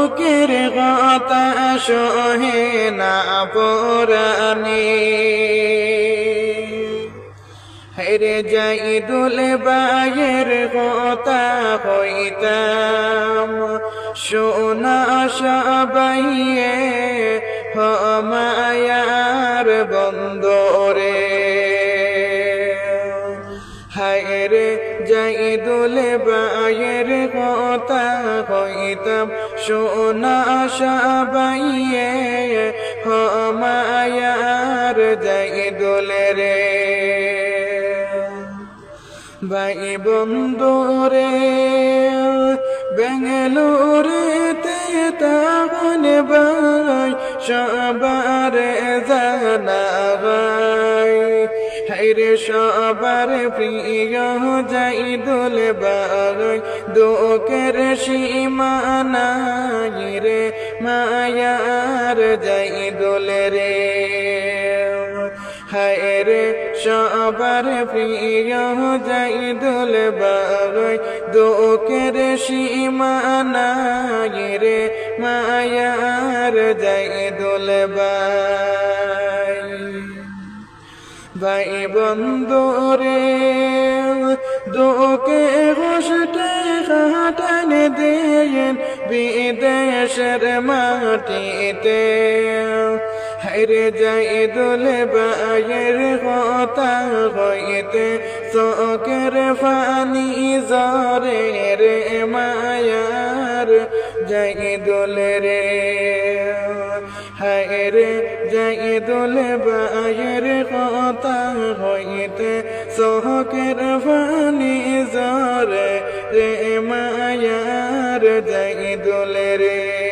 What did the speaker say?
দুঃখের কথা সহে না পরানি হেরে জাইদুল ভাইয়ের কথা হইতাম সোনা সবাইয়ে মায়ার বন্দরে হায়রে জাইদুল ভাইয়ের কথা হইতাম সোনা সবাইয়ে মায়ার জাইদুল রে ভাই বন্ধুরে বেঙ্গালুরুতে তখন ভাই সবার জানা ভাই হায়রে সবার প্রিয় জাইদুল ভাই দুঃখের সীমা নাই রে মায়ার জাইদুল রে হায়রে সবার প্রিয় জাইদুল ভাই দুঃখের সীমা নাই রে মায়ার জাইদুল ভাই ভাই বন্ধুরে দুঃখে কষ্টে কাটান দেন বিদেশের মাটিতে হায়রে জাইদুল ভাইয়ের কথা হইতে চোখের পানি ঝরে রে মায়ার জাইদুল রে হায়রে জাইদুল ভাইয়ের কথা হইতে চোখের পানি ঝরে রে মায়ার জাইদুল রে